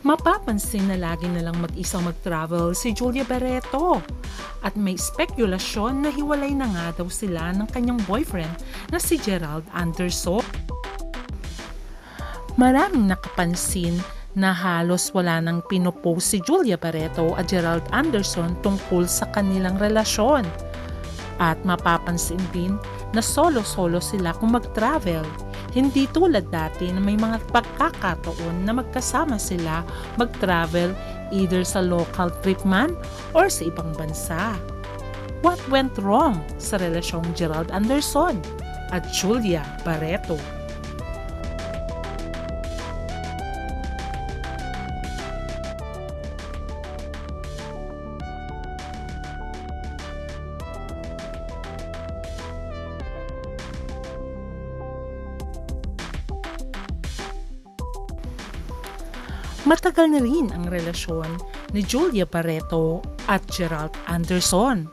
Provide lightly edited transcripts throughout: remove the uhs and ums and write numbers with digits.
Mapapansin na lagi na lang mag-isang mag-travel si Julia Barreto at may spekulasyon na hiwalay na nga daw sila ng kanyang boyfriend na si Gerald Anderson. Maraming nakapansin na halos wala nang pinopost si Julia Barreto at Gerald Anderson tungkol sa kanilang relasyon. At mapapansin din na solo-solo sila kung mag-travel. Hindi tulad dati na may mga pagkakataon na magkasama sila mag-travel either sa local trip man or sa ibang bansa. What went wrong sa relasyong Gerald Anderson at Julia Barreto? Matagal na rin ang relasyon ni Julia Barreto at Gerald Anderson.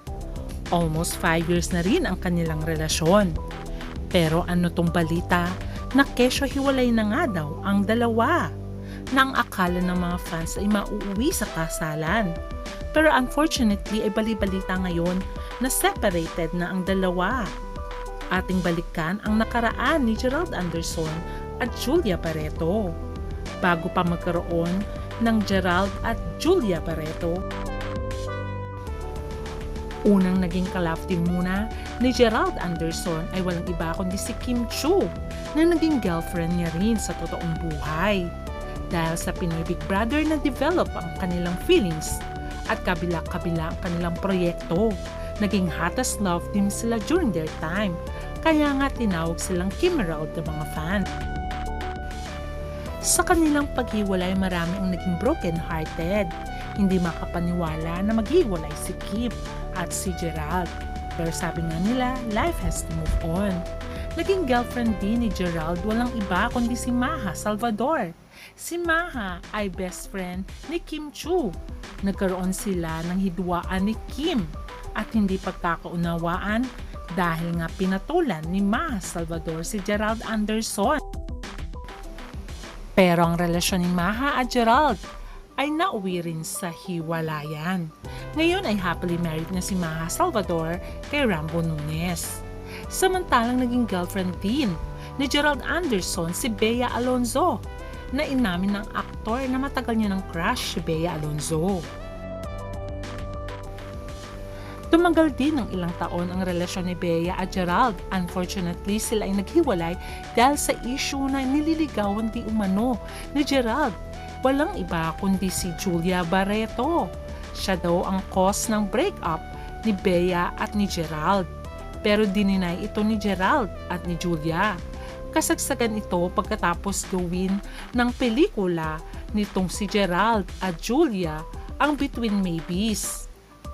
Almost 5 years na rin ang kanilang relasyon. Pero ano tong balita na kesyo hiwalay na nga daw ang dalawa na ang akala ng mga fans ay mauuwi sa kasalan. Pero unfortunately ay bali-balita ngayon na separated na ang dalawa. Ating balikan ang nakaraan ni Gerald Anderson at Julia Barreto. Bago pa magkaroon ng Gerald at Julia Barreto. Unang naging ka-love team muna ni Gerald Anderson ay walang iba kundi si Kim Chiu na naging girlfriend niya rin sa totoong buhay. Dahil sa Pinoy Big Brother na develop ang kanilang feelings at kabila-kabila ang kanilang proyekto. Naging hottest love team sila during their time. Kaya nga tinawag silang Kimerald ng mga fans. Sa kanilang paghiwalay marami ang naging broken-hearted. Hindi makapaniwala na maghiwalay si Kim at si Gerald. Pero sabi nga nila, life has to move on. Naging girlfriend din ni Gerald walang iba kundi si Maha Salvador. Si Maha ay best friend ni Kim Chiu. Nagkaroon sila ng hidwaan ni Kim at hindi pagkakaunawaan dahil nga pinatulan ni Maha Salvador si Gerald Anderson. Pero ang relasyon ni Maha at Gerald ay nauwi rin sa hiwalayan. Ngayon ay happily married na si Maha Salvador kay Rambo Nunes. Samantalang naging girlfriend din ni Gerald Anderson si Bea Alonzo na inamin ng aktor na matagal niya ng crush si Bea Alonzo. Tumagal din ng ilang taon ang relasyon ni Bea at Gerald. Unfortunately, sila ay naghiwalay dahil sa issue na nililigawan di umano ni Gerald. Walang iba kundi si Julia Barreto. Siya daw ang cause ng breakup ni Bea at ni Gerald. Pero dininay ito ni Gerald at ni Julia. Kasagsagan ito pagkatapos gawin ng pelikula nitong si Gerald at Julia ang Between Maybes.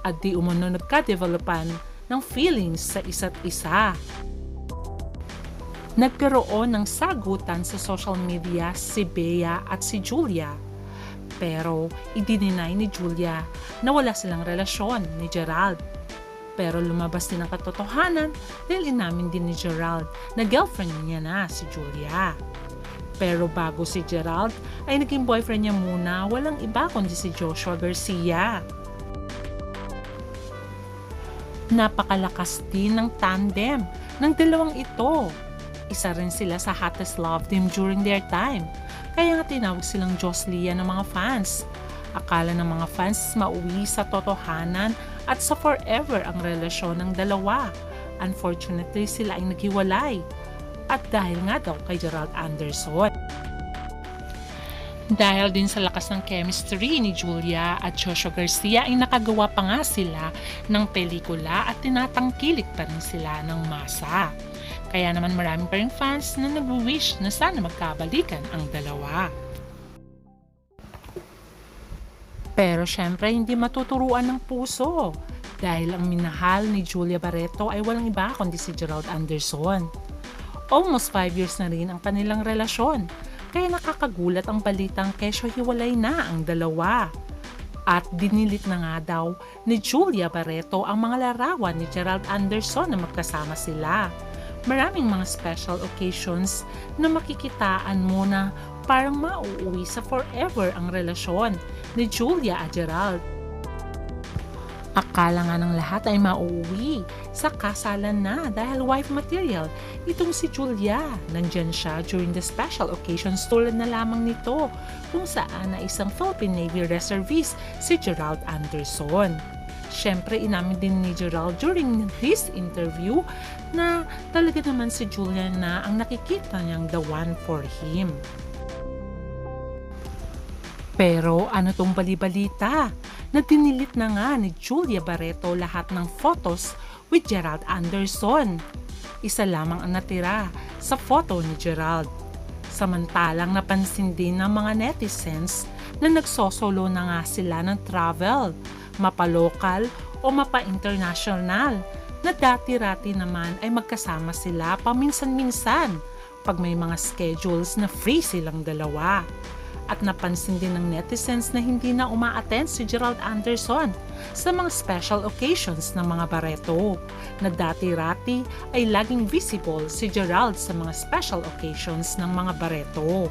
At di umano nagka-developan ng feelings sa isa't isa. Nagkaroon ng sagutan sa social media si Bea at si Julia. Pero idininay ni Julia na wala silang relasyon ni Gerald. Pero lumabas din ang katotohanan dahil inamin din ni Gerald na girlfriend niya na si Julia. Pero bago si Gerald ay naging boyfriend niya muna walang iba kundi si Joshua Garcia. Napakalakas din ng tandem ng dalawang ito. Isa rin sila sa hottest love team during their time. Kaya nga tinawag silang Joslia ng mga fans. Akala ng mga fans mauwi sa totohanan at sa forever ang relasyon ng dalawa. Unfortunately, sila ay naghiwalay. At dahil nga daw kay Gerald Anderson. Dahil din sa lakas ng chemistry ni Julia at Joshua Garcia ay nakagawa pa nga sila ng pelikula at tinatangkilik pa rin sila ng masa. Kaya naman maraming pa rin fans na nag-wish na sana magkabalikan ang dalawa. Pero syempre hindi matuturuan ng puso dahil ang minahal ni Julia Barreto ay walang iba kundi si Gerald Anderson. Almost 5 years na rin ang kanilang relasyon. Kaya nakakagulat ang balitang kesyo hiwalay na ang dalawa. At dinilit na nga daw ni Julia Barreto ang mga larawan ni Gerald Anderson na magkasama sila. Maraming mga special occasions na makikitaan mo na parang mauuwi sa forever ang relasyon ni Julia at Gerald. Akala nga ng lahat ay mauuwi sa kasalan na dahil wife material itong si Julia. Nandyan siya during the special occasions tulad na lamang nito kung saan na isang Philippine Navy reservist si Gerald Anderson. Siyempre, inamin din ni Gerald during his interview na talaga naman si Julia na ang nakikita niyang the one for him. Pero ano tong balibalita na dinilit na nga ni Julia Barreto lahat ng photos with Gerald Anderson. Isa lamang ang natira sa photo ni Gerald. Samantalang napansin din ng mga netizens na nagsosolo na nga sila ng travel, mapa-local o mapa-international, na dati-rati naman ay magkasama sila paminsan-minsan pag may mga schedules na free silang dalawa. At napansin din ng netizens na hindi na uma-attend si Gerald Anderson sa mga special occasions ng mga Barreto, na dati-rati ay laging visible si Gerald sa mga special occasions ng mga Barreto.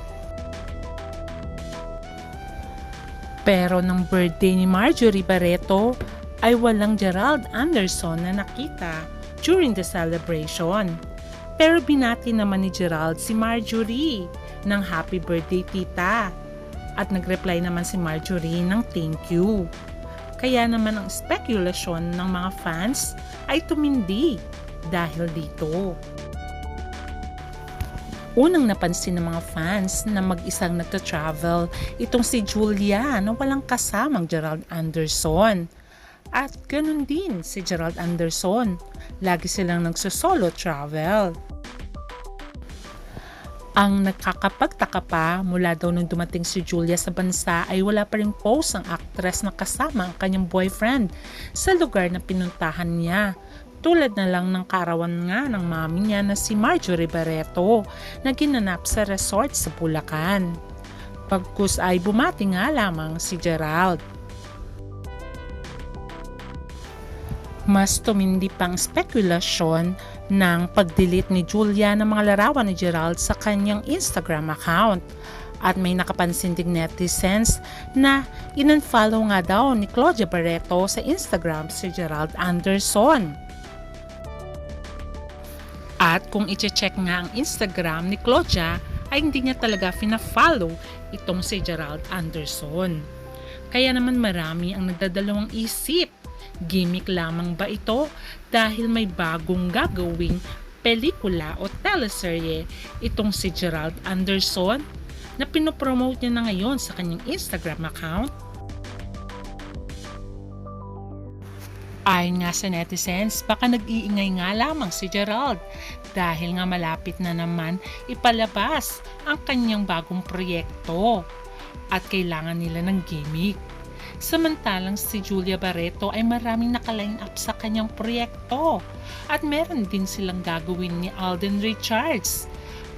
Pero ng birthday ni Marjorie Barreto ay walang Gerald Anderson na nakita during the celebration. Pero binati naman ni Gerald si Marjorie ng happy birthday tita. At nag-reply naman si Marjorie ng thank you. Kaya naman ang spekulasyon ng mga fans ay tumindi dahil dito. Unang napansin ng mga fans na mag-isang nagta-travel itong si Julia na walang kasamang Gerald Anderson. At ganun din si Gerald Anderson. Lagi silang nagsosolo travel. Ang nakakapagtaka pa, mula daw nung dumating si Julia sa bansa ay wala pa ring post ang actress na kasama ang kanyang boyfriend sa lugar na pinuntahan niya. Tulad na lang ng kaarawan nga ng mami niya na si Marjorie Barreto na ginanap sa resort sa Bulacan. Pagkus ay bumati nga lamang si Gerald. Mas tumindi pang spekulasyon ng pag-delete ni Julia ng mga larawan ni Gerald sa kanyang Instagram account. At may nakapansin ding netizens na in-unfollow nga daw ni Claudia Barreto sa Instagram si Gerald Anderson. At kung i-check nga ang Instagram ni Claudia ay hindi niya talaga fina-follow itong si Gerald Anderson. Kaya naman marami ang nagdadalawang isip. Gimmick lamang ba ito dahil may bagong gagawing pelikula o teleserye itong si Gerald Anderson na pinopromote niya na ngayon sa kanyang Instagram account? Ayon nga sa netizens, baka nag-iingay nga lamang si Gerald dahil nga malapit na naman ipalabas ang kanyang bagong proyekto at kailangan nila ng gimmick. Samantalang si Julia Barreto ay maraming naka-line up sa kanyang proyekto at meron din silang gagawin ni Alden Richards.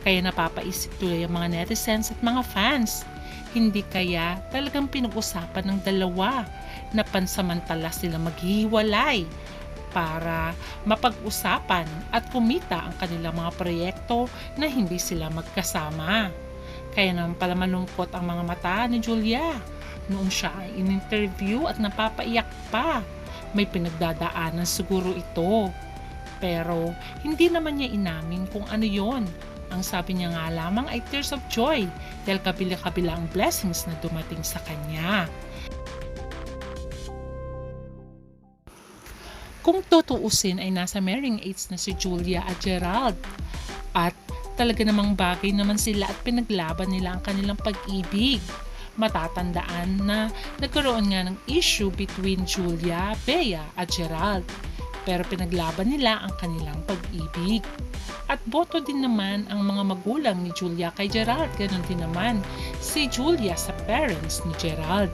Kaya napapaisip tuloy ang mga netizens at mga fans. Hindi kaya talagang pinag-usapan ng dalawa na pansamantala sila maghihiwalay para mapag-usapan at kumita ang kanilang mga proyekto na hindi sila magkasama. Kaya naman pala malungkot ang mga mata ni Julia noong siya ay in-interview at napapaiyak pa. May pinagdadaanan siguro ito. Pero hindi naman niya inamin kung ano yon. Ang sabi niya nga lamang ay tears of joy dahil kabila-kabila ang blessings na dumating sa kanya. Kung tutuusin ay nasa marrying age na si Julia at Gerald. At talaga namang bagay naman sila at pinaglaban nila ang kanilang pag-ibig. Matatandaan na nagkaroon nga ng issue between Julia, Bea at Gerald. Pero pinaglaban nila ang kanilang pag-ibig. At boto din naman ang mga magulang ni Julia kay Gerald. Ganon din naman si Julia sa parents ni Gerald.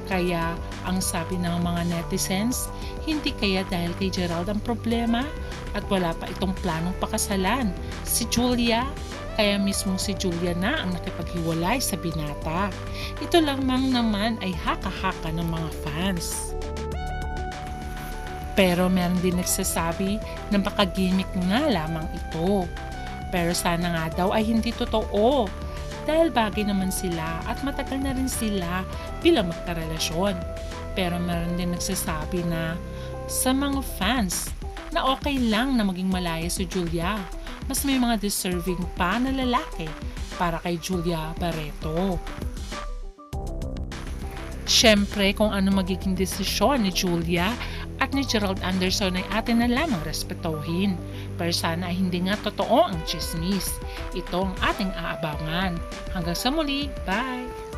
Kaya ang sabi ng mga netizens, hindi kaya dahil kay Gerald ang problema at wala pa itong planong pakasalan si Julia. Kaya mismo si Julia na ang nakipaghiwalay sa binata. Ito lamang naman ay haka-haka ng mga fans. Pero meron din nagsasabi na baka gimmick nga lamang ito. Pero sana nga daw ay hindi totoo. dahil bagay naman sila at matagal na rin sila bilang magkarelasyon. Pero meron din nagsasabi na sa mga fans na okay lang na maging malaya si Julia. Mas may mga deserving pa na lalaki para kay Julia Barreto. Siyempre, kung ano magiging desisyon ni Julia at ni Gerald Anderson ay atin na lamang respetuhin. Pero sana ay hindi nga totoo ang chismis. Ito ang ating aabangan. Hanggang sa muli, bye!